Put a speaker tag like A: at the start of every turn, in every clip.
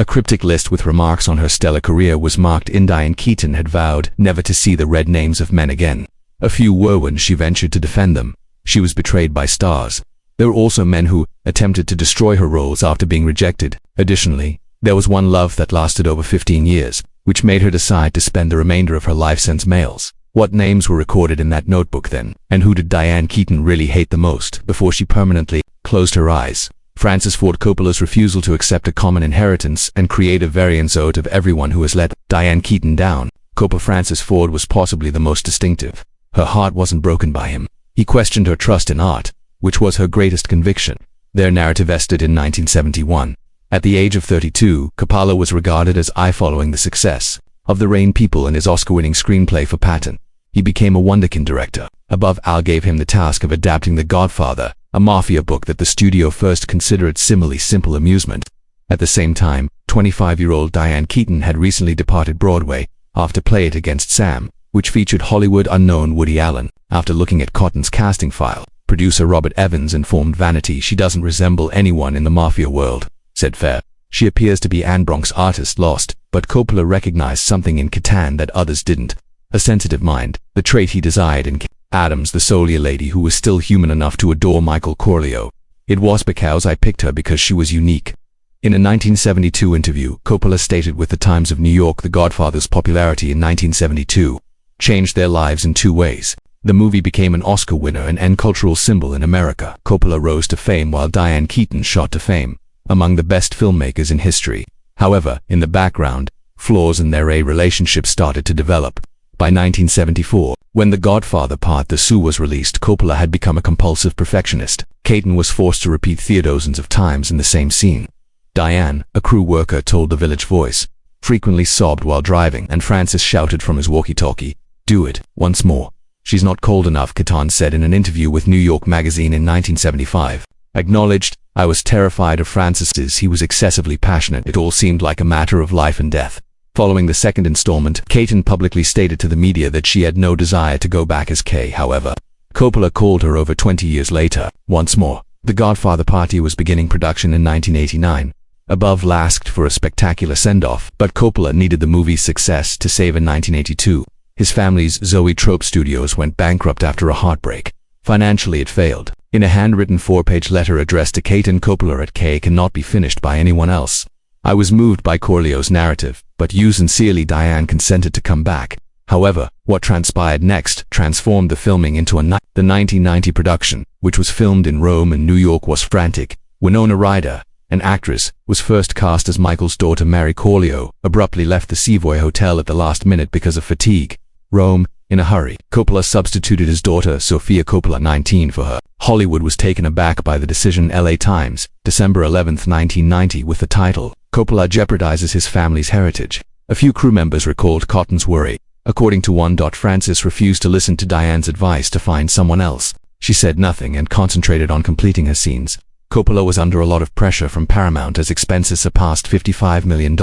A: A cryptic list with remarks on her stellar career was marked in. Diane Keaton had vowed never to see the red names of men again. A few were when she ventured to defend them. She was betrayed by stars. There were also men who attempted to destroy her roles after being rejected. Additionally, there was one love that lasted over 15 years, which made her decide to spend the remainder of her life since males. What names were recorded in that notebook then? And who did Diane Keaton really hate the most before she permanently closed her eyes? Francis Ford Coppola's refusal to accept a common inheritance and create a variance out of everyone who has let Diane Keaton down. Coppola Francis Ford was possibly the most distinctive. Her heart wasn't broken by him. He questioned her trust in art, which was her greatest conviction. Their narrative ended in 1971. At the age of 32, Coppola was regarded as following the success of The Rain People and his Oscar-winning screenplay for Patton. He became a wonderkind director. Above all gave him the task of adapting The Godfather, a mafia book that the studio first considered similarly simple amusement. At the same time, 25-year-old Diane Keaton had recently departed Broadway after Play It Against Sam, which featured Hollywood unknown Woody Allen. After looking at Cotton's casting file, producer Robert Evans informed Vanity she doesn't resemble anyone in the mafia world. Said Fair, she appears to be Anne Bronk's artist lost, but Coppola recognized something in Keaton that others didn't. A sensitive mind, the trait he desired in Adams, the soldier lady who was still human enough to adore Michael Corleone. It was because I picked her because she was unique. In a 1972 interview, Coppola stated with the Times of New York The Godfather's popularity in 1972 changed their lives in two ways. The movie became an Oscar winner and a cultural symbol in America. Coppola rose to fame while Diane Keaton shot to fame, among the best filmmakers in history. However, in the background, flaws in their relationship started to develop. By 1974, when The Godfather Part 2 was released, Coppola had become a compulsive perfectionist. Keaton was forced to repeat dozens of times in the same scene. Diane, a crew worker, told The Village Voice, frequently sobbed while driving, and Francis shouted from his walkie-talkie, "Do it, once more." "She's not cold enough," Keaton said in an interview with New York Magazine in 1975. Acknowledged, "I was terrified of Francis's. He was excessively passionate. It all seemed like a matter of life and death." Following the second installment, Keaton publicly stated to the media that she had no desire to go back as Kay. However, Coppola called her over 20 years later. Once more, The Godfather Party was beginning production in 1989. Above asked for a spectacular send-off, but Coppola needed the movie's success to save in 1982. His family's Zoetrope Studios went bankrupt after a heartbreak. Financially, it failed. In a handwritten 4-page letter addressed to Keaton, Coppola at K cannot be finished by anyone else. "I was moved by Corleone's narrative, but you sincerely, Diane, consented to come back." However, what transpired next transformed the filming into the 1990 production, which was filmed in Rome and New York, was frantic. Winona Ryder, an actress, was first cast as Michael's daughter. Mary Corleone abruptly left the Savoy Hotel at the last minute because of fatigue. Rome, in a hurry. Coppola substituted his daughter, Sofia Coppola, 19, for her. Hollywood was taken aback by the decision. LA Times, December 11, 1990, with the title, "Coppola Jeopardizes His Family's Heritage." A few crew members recalled Cotton's worry. According to one, Francis refused to listen to Diane's advice to find someone else. She said nothing and concentrated on completing her scenes. Coppola was under a lot of pressure from Paramount as expenses surpassed $55 million.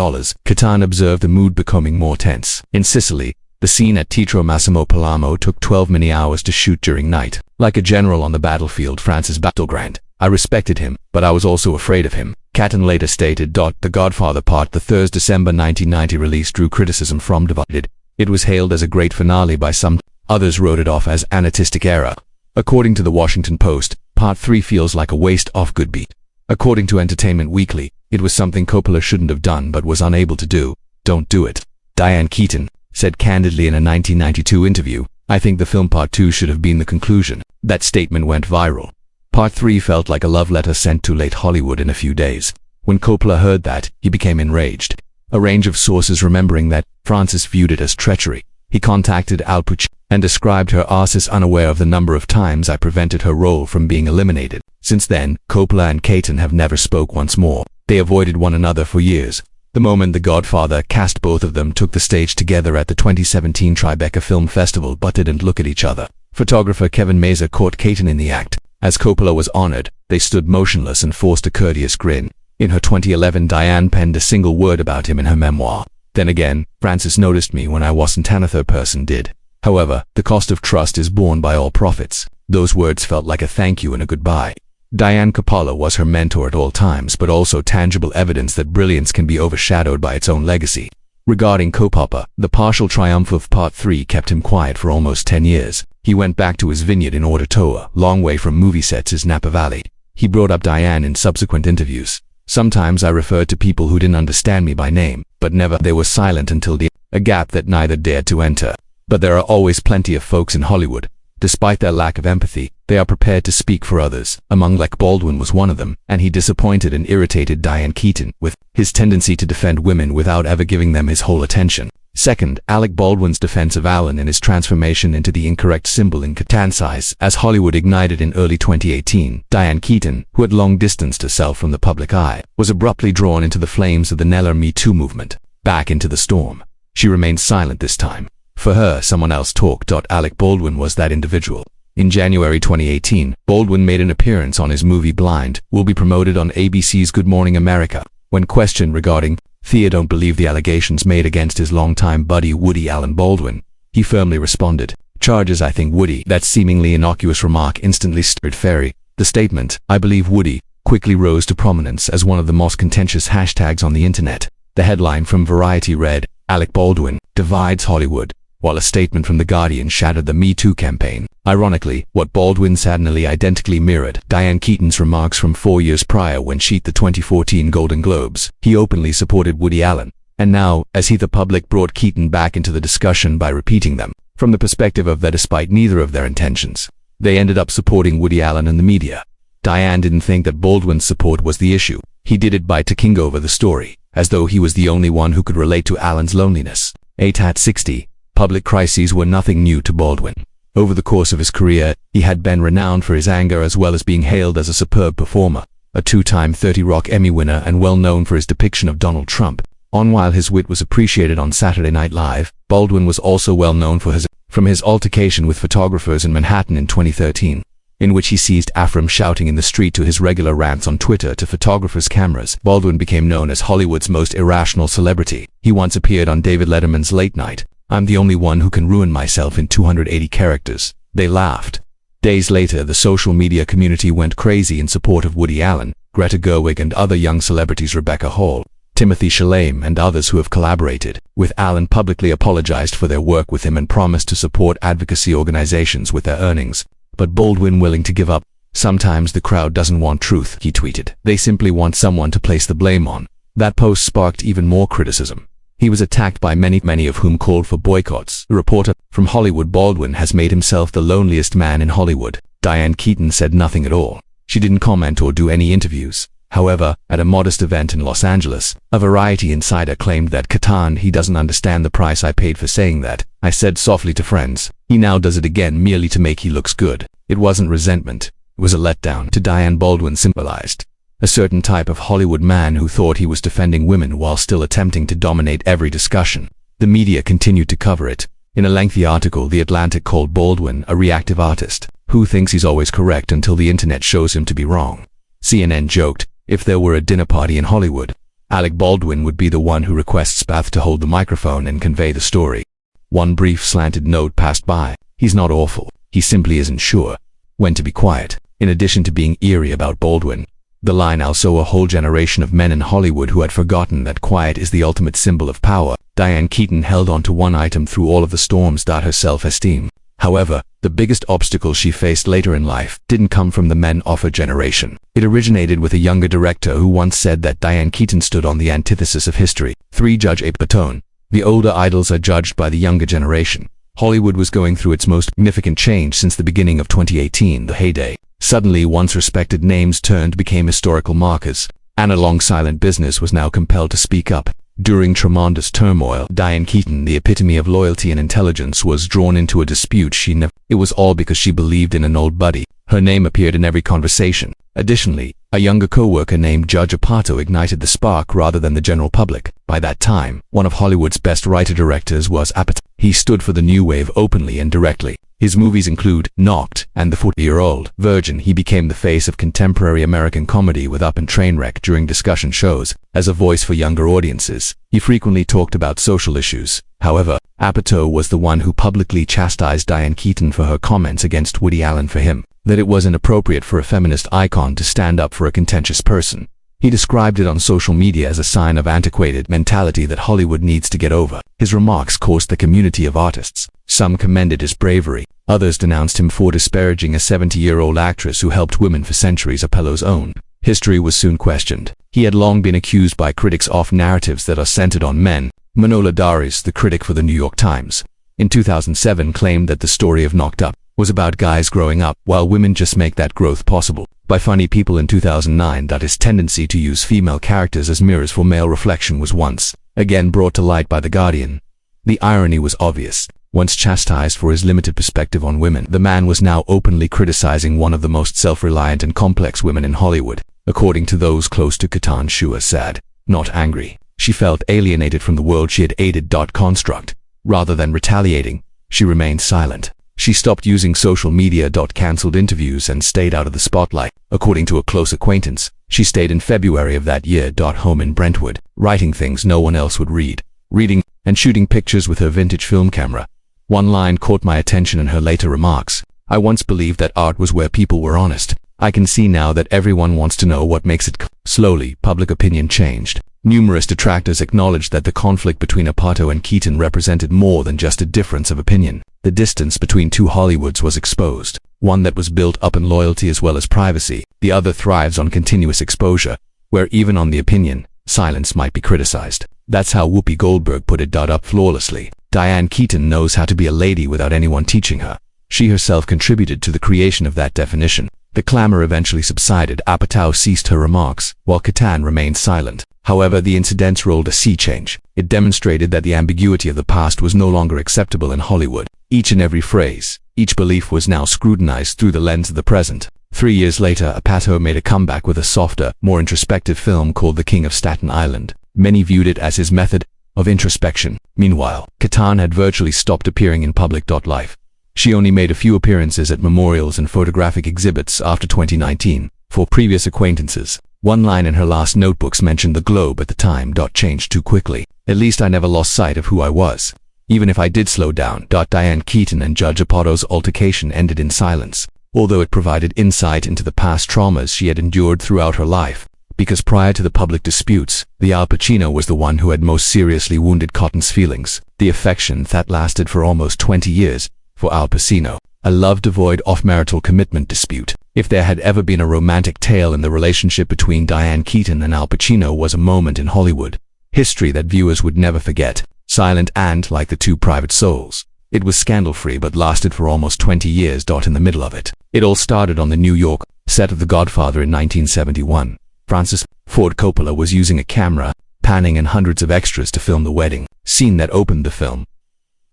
A: Keaton observed the mood becoming more tense. In Sicily, the scene at Teatro Massimo Palermo took 12 many hours to shoot during night. Like a general on the battlefield, Francis battled. "I respected him, but I was also afraid of him." Keaton later stated, "The Godfather Part 3's December 1990 release drew criticism from Divided. It was hailed as a great finale by some. Others wrote it off as an artistic error." According to the Washington Post, Part 3 feels like a waste of good beat. According to Entertainment Weekly, it was something Coppola shouldn't have done but was unable to do. "Don't do it." Diane Keaton said candidly in a 1992 interview, "I think the film Part 2 should have been the conclusion." That statement went viral. Part 3 felt like a love letter sent to late Hollywood in a few days. When Coppola heard that, he became enraged. A range of sources remembering that Francis viewed it as treachery. He contacted Al Pacino and described her as unaware of the number of times I prevented her role from being eliminated. Since then, Coppola and Keaton have never spoke once more. They avoided one another for years. The moment The Godfather cast, both of them took the stage together at the 2017 Tribeca Film Festival but didn't look at each other. Photographer Kevin Mazur caught Keaton in the act. As Coppola was honored, they stood motionless and forced a courteous grin. In her 2011, Diane penned a single word about him in her memoir. "Then again, Francis noticed me when I wasn't, and a third person did. However, the cost of trust is borne by all prophets." Those words felt like a thank you and a goodbye. Diane Keaton was her mentor at all times, but also tangible evidence that brilliance can be overshadowed by its own legacy. Regarding Keaton, the partial triumph of Part 3 kept him quiet for almost 10 years. He went back to his vineyard in Ototoa, long way from movie sets is Napa Valley. He brought up Diane in subsequent interviews. Sometimes I referred to people who didn't understand me by name, but never. They were silent until a gap that neither dared to enter. But there are always plenty of folks in Hollywood. Despite their lack of empathy, they are prepared to speak for others. Alec Baldwin was one of them, and he disappointed and irritated Diane Keaton with his tendency to defend women without ever giving them his whole attention. Second, Alec Baldwin's defense of Alan and his transformation into the incorrect symbol in Keaton's size. As Hollywood ignited in early 2018, Diane Keaton, who had long distanced herself from the public eye, was abruptly drawn into the flames of the Neller Me Too movement. Back into the storm. She remained silent this time. For her, someone else talked. Alec Baldwin was that individual. In January 2018, Baldwin made an appearance on his movie Blind, will be promoted on ABC's Good Morning America. When questioned regarding Thea don't believe the allegations made against his longtime buddy Woody Allen Baldwin, he firmly responded, "Charges I think Woody." That seemingly innocuous remark instantly stirred Ferry. The statement, "I believe Woody," quickly rose to prominence as one of the most contentious hashtags on the internet. The headline from Variety read, "Alec Baldwin divides Hollywood," while a statement from The Guardian shattered the Me Too campaign. Ironically, what Baldwin said nearly identically mirrored Diane Keaton's remarks from 4 years prior when she won the 2014 Golden Globes. He openly supported Woody Allen, and now, as he the public brought Keaton back into the discussion by repeating them, from the perspective of that despite neither of their intentions, they ended up supporting Woody Allen in the media. Diane didn't think that Baldwin's support was the issue. He did it by taking over the story, as though he was the only one who could relate to Allen's loneliness. At 60, public crises were nothing new to Baldwin. Over the course of his career, he had been renowned for his anger as well as being hailed as a superb performer, a 2-time 30 Rock Emmy winner and well known for his depiction of Donald Trump. While his wit was appreciated on Saturday Night Live, Baldwin was also well known for his altercation with photographers in Manhattan in 2013, in which he seized Afram shouting in the street to his regular rants on Twitter to photographers' cameras. Baldwin became known as Hollywood's most irrational celebrity. He once appeared on David Letterman's Late Night. "I'm the only one who can ruin myself in 280 characters." They laughed. Days later, the social media community went crazy in support of Woody Allen, Greta Gerwig and other young celebrities Rebecca Hall, Timothy Chalamet and others who have collaborated with Allen publicly apologized for their work with him and promised to support advocacy organizations with their earnings. But Baldwin willing to give up. "Sometimes the crowd doesn't want truth," he tweeted. "They simply want someone to place the blame on." That post sparked even more criticism. He was attacked by many of whom called for boycotts. A reporter from Hollywood, "Baldwin has made himself the loneliest man in Hollywood." Diane Keaton said nothing at all. She didn't comment or do any interviews. However, at a modest event in Los Angeles, a Variety insider claimed that Keaton, "He doesn't understand the price I paid for saying that. I said softly to friends. He now does it again merely to make he looks good." It wasn't resentment. It was a letdown. To Diane, Baldwin symbolized a certain type of Hollywood man who thought he was defending women while still attempting to dominate every discussion. The media continued to cover it. In a lengthy article, The Atlantic called Baldwin a reactive artist who thinks he's always correct until the internet shows him to be wrong. CNN joked, "If there were a dinner party in Hollywood, Alec Baldwin would be the one who requests Beth to hold the microphone and convey the story." One brief slanted note passed by. "He's not awful. He simply isn't sure when to be quiet." In addition to being eerie about Baldwin, the line also a whole generation of men in Hollywood who had forgotten that quiet is the ultimate symbol of power. Diane Keaton held on to one item through all of the storms, her self-esteem. However, the biggest obstacle she faced later in life didn't come from the men of her generation. It originated with a younger director who once said that Diane Keaton stood on the antithesis of history. 3. Judge A. Patton. The older idols are judged by the younger generation. Hollywood was going through its most significant change since the beginning of 2018, the heyday. Suddenly, once respected names became historical markers, and a long-silent business was now compelled to speak up. During tremendous turmoil, Diane Keaton, the epitome of loyalty and intelligence, was drawn into a dispute It was all because she believed in an old buddy. Her name appeared in every conversation. Additionally, a younger co-worker named Judge Apatow ignited the spark rather than the general public. By that time, one of Hollywood's best writer-directors was Apatow. He stood for the new wave openly and directly. His movies include Knocked and The 40-Year-Old Virgin. He became the face of contemporary American comedy with Up and Trainwreck during discussion shows. As a voice for younger audiences, he frequently talked about social issues. However, Apatow was the one who publicly chastised Diane Keaton for her comments against Woody Allen for him. that it was inappropriate for a feminist icon to stand up for a contentious person. He described it on social media as a sign of antiquated mentality that Hollywood needs to get over. His remarks caused the community of artists. Some commended his bravery. Others denounced him for disparaging a 70-year-old actress who helped women for centuries. Apollo's own history was soon questioned. He had long been accused by critics of narratives that are centered on men. Manola Daris, the critic for the New York Times, in 2007 claimed that the story of Knocked Up was about guys growing up, while women just make that growth possible. By Funny People in 2009, that his tendency to use female characters as mirrors for male reflection was once again brought to light by The Guardian. The irony was obvious. Once chastised for his limited perspective on women, the man was now openly criticizing one of the most self-reliant and complex women in Hollywood. According to those close to Keaton, she was sad, not angry. She felt alienated from the world she had aided. Construct. Rather than retaliating, she remained silent. She stopped using social media. Cancelled interviews and stayed out of the spotlight. According to a close acquaintance, she stayed in February of that year. Home in Brentwood, writing things no one else would read, reading and shooting pictures with her vintage film camera. One line caught my attention in her later remarks. I once believed that art was where people were honest. I can see now that everyone wants to know what makes it. Slowly, public opinion changed. Numerous detractors acknowledged that the conflict between Apatow and Keaton represented more than just a difference of opinion. The distance between two Hollywoods was exposed, one that was built up in loyalty as well as privacy. The other thrives on continuous exposure, where even on the opinion, silence might be criticized. That's how Whoopi Goldberg put it. Up flawlessly. Diane Keaton knows how to be a lady without anyone teaching her. She herself contributed to the creation of that definition. The clamor eventually subsided. Apatow ceased her remarks, while Keaton remained silent. However, the incidents rolled a sea change. It demonstrated that the ambiguity of the past was no longer acceptable in Hollywood. Each and every phrase, each belief was now scrutinized through the lens of the present. 3 years later, Apatow made a comeback with a softer, more introspective film called The King of Staten Island. Many viewed it as his method of introspection. Meanwhile, Keaton had virtually stopped appearing in public. Life. She only made a few appearances at memorials and photographic exhibits after 2019. For previous acquaintances, one line in her last notebooks mentioned the globe at the time. Changed too quickly. At least I never lost sight of who I was. Even if I did slow down. Diane Keaton and Judge Apatow's altercation ended in silence, although it provided insight into the past traumas she had endured throughout her life. Because prior to the public disputes, the Al Pacino was the one who had most seriously wounded Keaton's feelings. The affection that lasted for almost 20 years, for Al Pacino, a love devoid of marital commitment dispute. If there had ever been a romantic tale in the relationship between Diane Keaton and Al Pacino, was a moment in Hollywood history that viewers would never forget. Silent and like the two private souls. It was scandal-free but lasted for almost 20 years. In the middle of it, it all started on the New York set of The Godfather in 1971. Francis Ford Coppola was using a camera, panning and hundreds of extras to film the wedding scene that opened the film.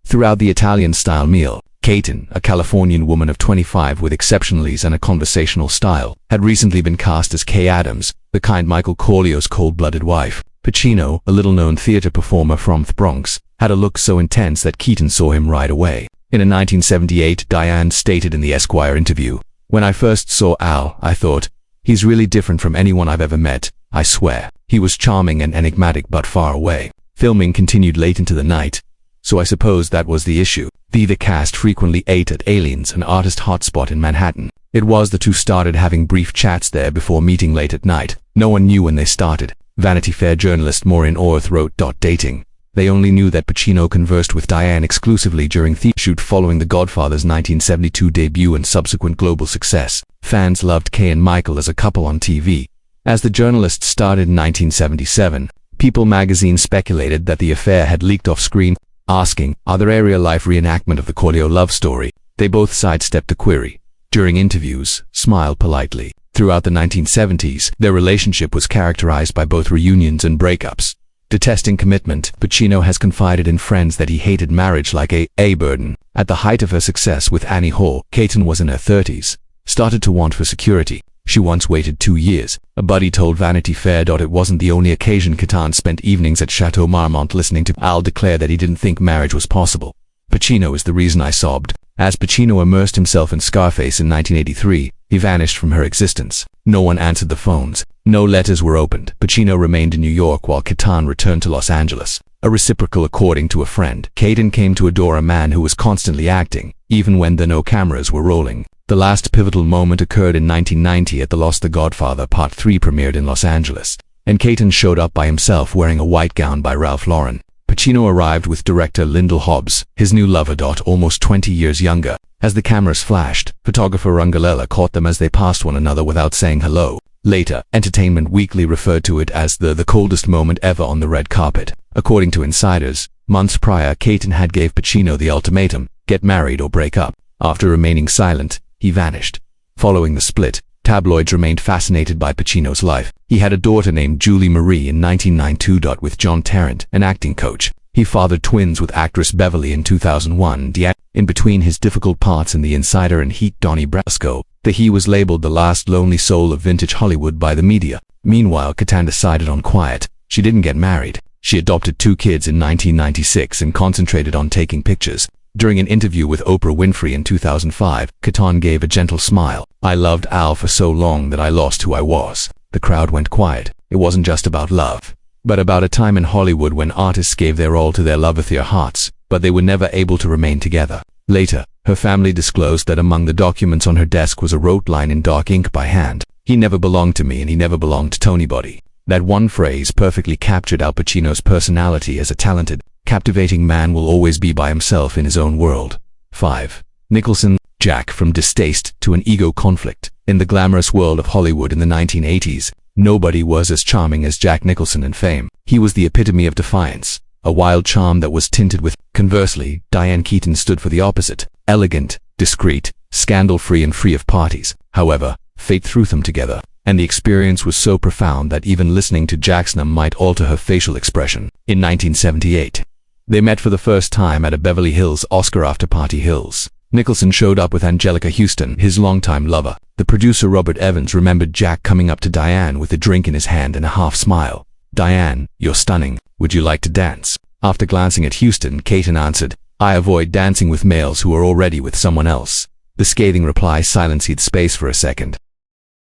A: Throughout the Italian-style meal, Keaton, a Californian woman of 25 with exceptionalities and a conversational style, had recently been cast as Kay Adams, the kind Michael Corleone's cold-blooded wife. Pacino, a little-known theater performer from the Bronx, had a look so intense that Keaton saw him right away. In a 1978, Diane stated in the Esquire interview, "When I first saw Al, I thought, he's really different from anyone I've ever met, I swear. He was charming and enigmatic but far away." Filming continued late into the night, so I suppose that was the issue. The cast frequently ate at Aliens, an artist hotspot in Manhattan. It was the two started having brief chats there before meeting late at night. No one knew when they started. Vanity Fair journalist Maureen Orth wrote, "Dating. They only knew that Pacino conversed with Diane exclusively during the shoot following The Godfather's 1972 debut and subsequent global success. Fans loved Kay and Michael as a couple on TV. As the journalist started in 1977, People magazine speculated that the affair had leaked off-screen, asking, "Are there real-life reenactment of the Corleone love story?" They both sidestepped the query. During interviews, smiled politely. Throughout the 1970s, their relationship was characterized by both reunions and breakups. Detesting commitment, Pacino has confided in friends that he hated marriage like a burden. At the height of her success with Annie Hall, Keaton was in her 30s, started to want for security. She once waited 2 years. A buddy told Vanity Fair. It wasn't the only occasion Keaton spent evenings at Chateau Marmont listening to Al declare that he didn't think marriage was possible. "Pacino is the reason I sobbed." As Pacino immersed himself in Scarface in 1983, he vanished from her existence. No one answered the phones. No letters were opened. Pacino remained in New York while Keaton returned to Los Angeles. a reciprocal according to a friend. Keaton came to adore a man who was constantly acting, even when no cameras were rolling. The last pivotal moment occurred in 1990 at the Lost The Godfather Part 3 premiered in Los Angeles, and Keaton showed up by himself wearing a white gown by Ralph Lauren. Pacino arrived with director Lyndall Hobbs, his new lover. Almost 20 years younger. As the cameras flashed, photographer Rangalella caught them as they passed one another without saying hello. Later, Entertainment Weekly referred to it as the coldest moment ever on the red carpet. According to insiders, months prior, Keaton had gave Pacino the ultimatum, get married or break up. After remaining silent, he vanished. Following the split, tabloids remained fascinated by Pacino's life. He had a daughter named Julie Marie in 1992. With John Tarrant, an acting coach. He fathered twins with actress Beverly in 2001. In between his difficult parts in The Insider and Heat, Donnie Brasco, he was labeled the last lonely soul of vintage Hollywood by the media. Meanwhile, Keaton decided on quiet. She didn't get married. She adopted 2 kids in 1996 and concentrated on taking pictures. During an interview with Oprah Winfrey in 2005, Keaton gave a gentle smile. I loved Al for so long that I lost who I was. The crowd went quiet. It wasn't just about love, but about a time in Hollywood when artists gave their all to their love with their hearts, but they were never able to remain together. Later, her family disclosed that among the documents on her desk was a wrote line in dark ink by hand. He never belonged to me and he never belonged to anybody. That one phrase perfectly captured Al Pacino's personality as a talented, captivating man will always be by himself in his own world. 5. Nicholson, Jack. From distaste to an ego conflict. In the glamorous world of Hollywood in the 1980s, nobody was as charming as Jack Nicholson in fame. He was the epitome of defiance, a wild charm that was tinted with. Conversely, Diane Keaton stood for the opposite, elegant, discreet, scandal-free and free of parties. However, fate threw them together, and the experience was so profound that even listening to Jack's name might alter her facial expression. In 1978, they met for the first time at a Beverly Hills Oscar after-party. Nicholson showed up with Angelica Houston, his longtime lover. The producer Robert Evans remembered Jack coming up to Diane with a drink in his hand and a half smile. Diane, you're stunning. Would you like to dance? After glancing at Houston, Keaton answered, I avoid dancing with males who are already with someone else. The scathing reply silenced space for a second.